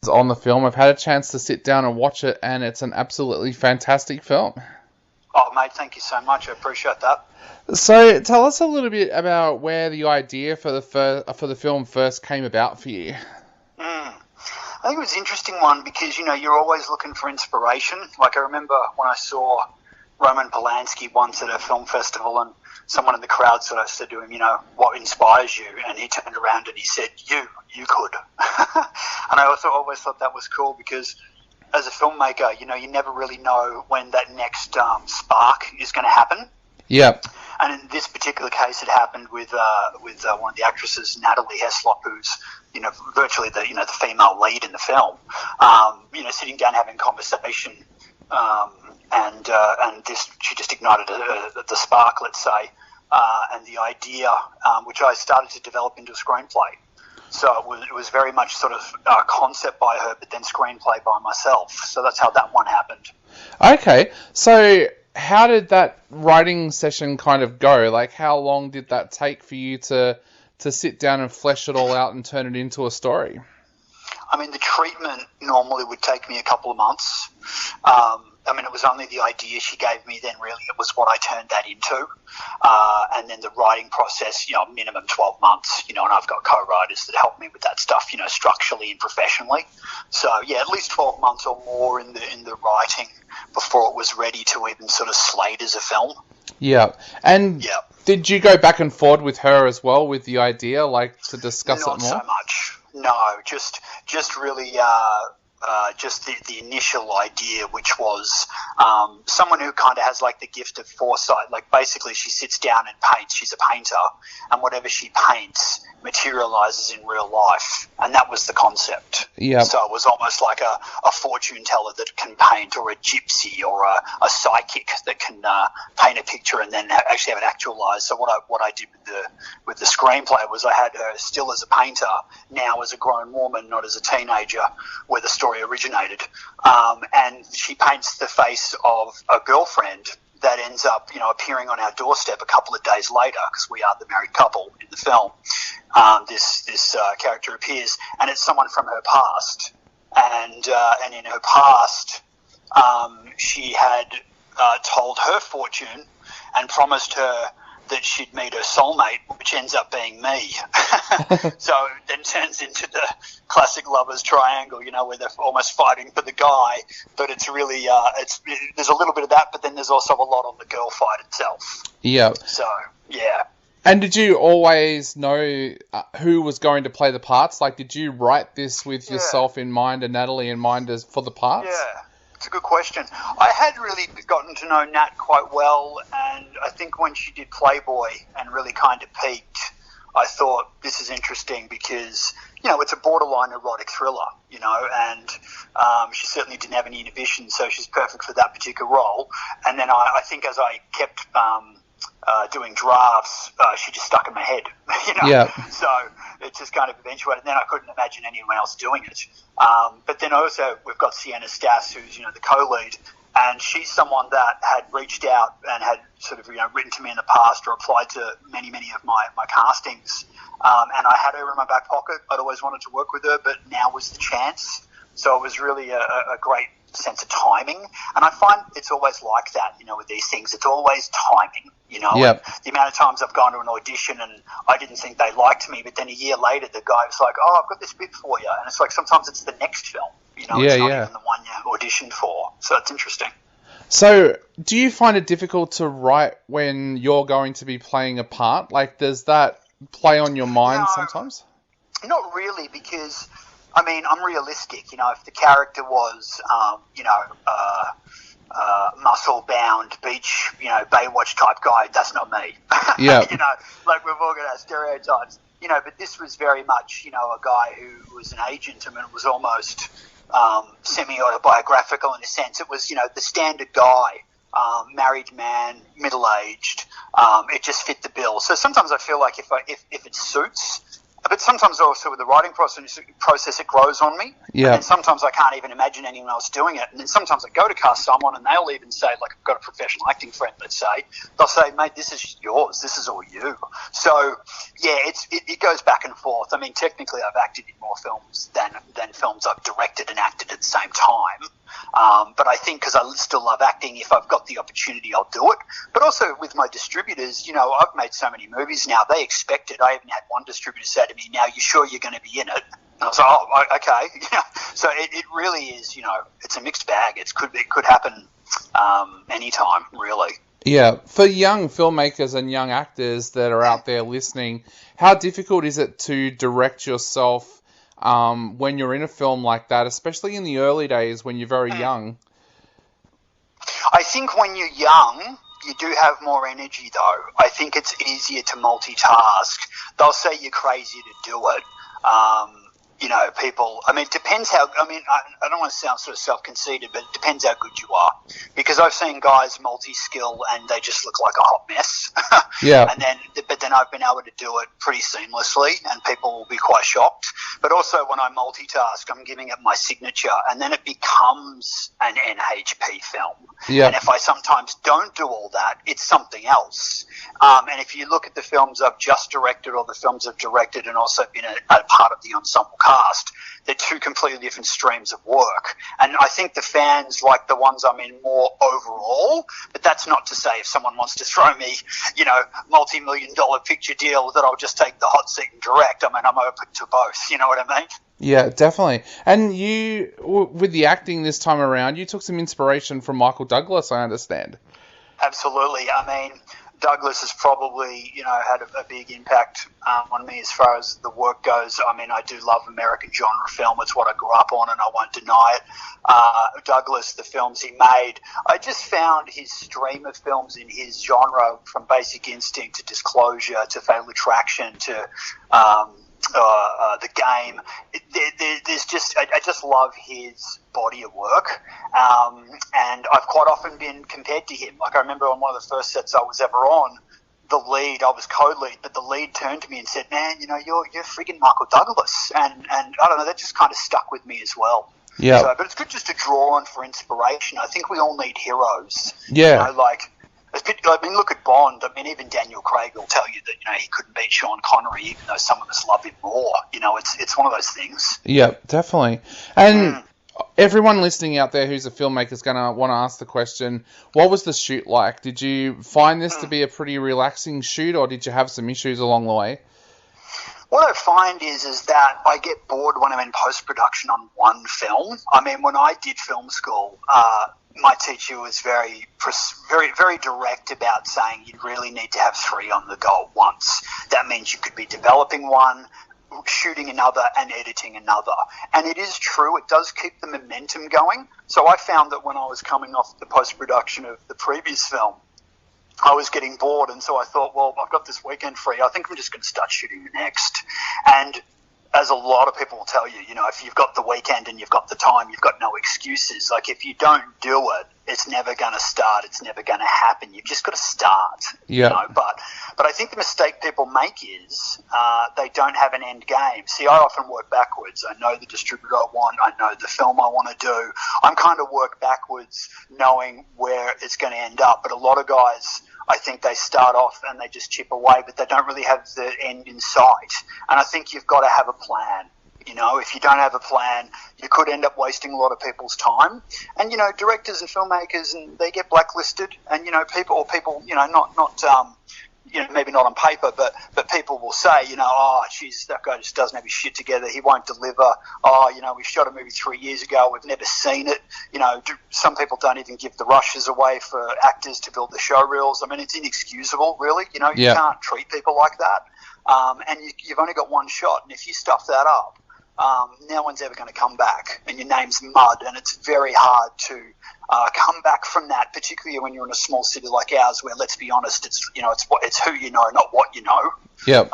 on the film. I've had a chance to sit down and watch it, and it's an absolutely fantastic film. Oh, mate, thank you so much. I appreciate that. So, tell us a little bit about where the idea for the film first came about for you. I think it was an interesting one because, you're always looking for inspiration. Like, I remember when I saw Roman Polanski once at a film festival, and someone in the crowd sort of said to him, what inspires you? And he turned around and he said, you could. And I always thought that was cool because as a filmmaker, you never really know when that next spark is going to happen. Yeah. And in this particular case, it happened with one of the actresses, Natalie Heslop, who's virtually the the female lead in the film. Sitting down having conversation, and she just ignited the spark, let's say, and the idea, which I started to develop into a screenplay. So it was very much sort of concept by her, but then screenplay by myself. So that's how that one happened. Okay, so how did that writing session kind of go? Like, how long did that take for you to sit down and flesh it all out and turn it into a story? I mean, the treatment normally would take me a couple of months. It was only the idea she gave me, then really it was what I turned that into. And then the writing process, minimum 12 months, and I've got co-writers that help me with that stuff, structurally and professionally. So, yeah, at least 12 months or more in the writing before it was ready to even sort of slate as a film. Yeah. And did you go back and forth with her as well with the idea, like to discuss it more? Not so much. No, just really just the initial idea, which was someone who kind of has like the gift of foresight. Like basically she sits down and paints. She's a painter, and whatever she paints materializes in real life, and that was the concept. Yeah. So it was almost like a fortune teller that can paint, or a gypsy, or a psychic that can paint a picture and then actually have it actualized. So what I did with the screenplay was I had her still as a painter, now as a grown woman, not as a teenager, where the story originated, and she paints the face of a girlfriend that ends up, appearing on our doorstep a couple of days later, because we are the married couple in the film. This character appears, and it's someone from her past, and in her past, she had told her fortune and promised her that she'd meet her soulmate, which ends up being me. So it then turns into the classic lovers triangle, where they're almost fighting for the guy, but it's really, there's a little bit of that, but then there's also a lot on the girl fight itself. Yeah. So, yeah. And did you always know who was going to play the parts? Like, did you write this with yourself in mind and Natalie in mind as for the parts? Yeah. It's a good question. I had really gotten to know Nat quite well, and I think when she did Playboy and really kind of peaked, I thought this is interesting because, it's a borderline erotic thriller, and she certainly didn't have any inhibitions, so she's perfect for that particular role. And then I think as I kept doing drafts, she just stuck in my head, Yeah. So it just kind of eventuated. And then I couldn't imagine anyone else doing it. But then also we've got Sienna Stass, who's, the co-lead, and she's someone that had reached out and had sort of, written to me in the past or applied to many of my castings. And I had her in my back pocket. I'd always wanted to work with her, but now was the chance. So it was really a great sense of timing. And I find it's always like that, with these things. It's always timing, Yep. The amount of times I've gone to an audition and I didn't think they liked me, but then a year later the guy was like, oh, I've got this bit for you. And it's like sometimes it's the next film, it's not even the one you auditioned for. So it's interesting. So do you find it difficult to write when you're going to be playing a part? Like, does that play on your mind sometimes? Not really, because I'm realistic. If the character was, muscle-bound beach, Baywatch type guy, that's not me. Yeah. Like we've all got our stereotypes. But this was very much, a guy who was an agent. It was almost semi-autobiographical in a sense. It was, the standard guy, married man, middle-aged. It just fit the bill. So sometimes I feel like if it suits, but sometimes also with the writing process, it grows on me. Yeah. And sometimes I can't even imagine anyone else doing it. And then sometimes I go to cast someone and they'll even say, like, I've got a professional acting friend, let's say, they'll say, mate, this is yours. This is all you. So, yeah, it goes back and forth. I mean, technically I've acted in more films than films I've directed and acted at the same time. But I think because I still love acting, if I've got the opportunity, I'll do it. But also with my distributors, you know, I've made so many movies now, they expect it. I even had one distributor say to me, now, you sure you're going to be in it? And I was like, oh, okay. So it really is, you know, it's a mixed bag. It could happen anytime, really. Yeah. For young filmmakers and young actors that are out there listening, how difficult is it to direct yourself when you're in a film like that, especially in the early days when you're very young? I think when you're young, you do have more energy, though. I think it's easier to multitask. They'll say you're crazy to do it. You know, people, I mean, it depends how, I mean, I don't want to sound sort of self-conceited, but it depends how good you are. Because I've seen guys multi-skill and they just look like a hot mess. Yeah. But then I've been able to do it pretty seamlessly and people will be quite shocked. But also when I multitask, I'm giving it my signature and then it becomes an NHP film. Yeah. And if I sometimes don't do all that, it's something else. And if you look at the films I've just directed or the films I've directed and also been a part of the ensemble cast, they're two completely different streams of work. And I think the fans like the ones I'm in more overall, but that's not to say if someone wants to throw me, you know, multi-million-dollar picture deal that I'll just take the hot seat and direct. I mean, I'm open to both, you know what I mean? Yeah, definitely. And you, with the acting this time around, you took some inspiration from Michael Douglas, I understand. Absolutely. I mean, Douglas has probably, you know, had a big impact on me as far as the work goes. I mean, I do love American genre film. It's what I grew up on, and I won't deny it. Douglas, the films he made, I just found his stream of films in his genre, from Basic Instinct to Disclosure to Fatal Attraction to The Game. There's just, I just love his body of work, and I've quite often been compared to him. Like I remember on one of the first sets I was ever on, the lead, I was co-lead, but the lead turned to me and said, "Man, you know, you're friggin' Michael Douglas," and I don't know, that just kind of stuck with me as well. Yeah. So, but it's good just to draw on for inspiration. I think we all need heroes. Yeah. You know, like. I mean, look at Bond. I mean, even Daniel Craig will tell you that, you know, he couldn't beat Sean Connery, even though some of us love him more. You know, it's one of those things. Yeah, definitely. And everyone listening out there who's a filmmaker is going to want to ask the question, what was the shoot like? Did you find this to be a pretty relaxing shoot, or did you have some issues along the way? What I find is that I get bored when I'm in post-production on one film. I mean, when I did film school, my teacher was very direct about saying you really need to have 3 on the go at once. That means you could be developing one, shooting another, and editing another. And it is true, it does keep the momentum going. So I found that when I was coming off the post-production of the previous film, I was getting bored, and so I thought, well, I've got this weekend free. I think I'm just going to start shooting the next. And as a lot of people will tell you, you know, if you've got the weekend and you've got the time, you've got no excuses. Like, if you don't do it, it's never going to start. It's never going to happen. You've just got to start. Yeah. You know? But I think the mistake people make is they don't have an end game. See, I often work backwards. I know the distributor I want. I know the film I want to do. I'm kind of work backwards knowing where it's going to end up. But a lot of guys, I think they start off and they just chip away, but they don't really have the end in sight. And I think you've got to have a plan. You know, if you don't have a plan, you could end up wasting a lot of people's time. And, you know, directors and filmmakers, and they get blacklisted. And, you know, people, you know, not you know, maybe not on paper, but people will say, you know, oh, geez, that guy just doesn't have his shit together. He won't deliver. Oh, you know, we shot a movie 3 years ago. We've never seen it. You know, some people don't even give the rushes away for actors to build the show reels. I mean, it's inexcusable, really. You know, you can't treat people like that. And you've only got one shot. And if you stuff that up, no one's ever going to come back, and your name's mud, and it's very hard to come back from that, particularly when you're in a small city like ours, where, let's be honest, it's, you know, it's who you know, not what you know. Yep.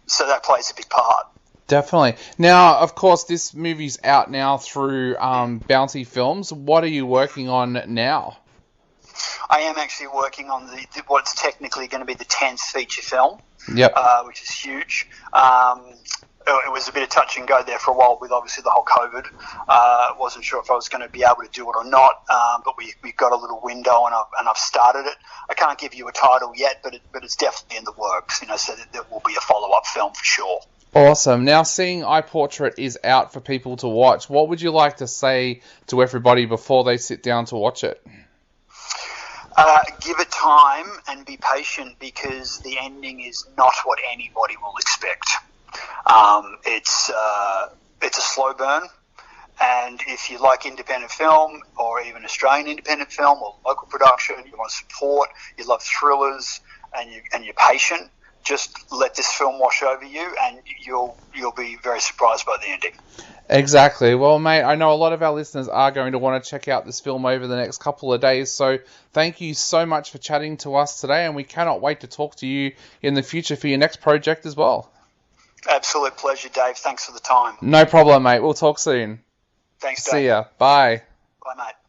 So that plays a big part. Definitely. Now, of course, this movie's out now through Bounty Films. What are you working on now? I am actually working on what's technically going to be the 10th feature film. Yep. Which is huge. it was a bit of touch and go there for a while with obviously the whole COVID. Wasn't sure if I was going to be able to do it or not, but we got a little window and I've started it. I can't give you a title yet, but it's definitely in the works. So that there will be a follow-up film for sure. Awesome. Now, seeing iPortrait is out for people to watch, what would you like to say to everybody before they sit down to watch it? Give it time and be patient, because the ending is not what anybody will expect. It's a slow burn, and if you like independent film or even Australian independent film or local production, you want support, you love thrillers, and you're patient, just let this film wash over you, and you'll be very surprised by the ending. Exactly. Well, mate, I know a lot of our listeners are going to want to check out this film over the next couple of days, so thank you so much for chatting to us today, and we cannot wait to talk to you in the future for your next project as well. Absolute pleasure, Dave. Thanks for the time. No problem, mate. We'll talk soon. Thanks, Dave. See ya. Bye. Bye, mate.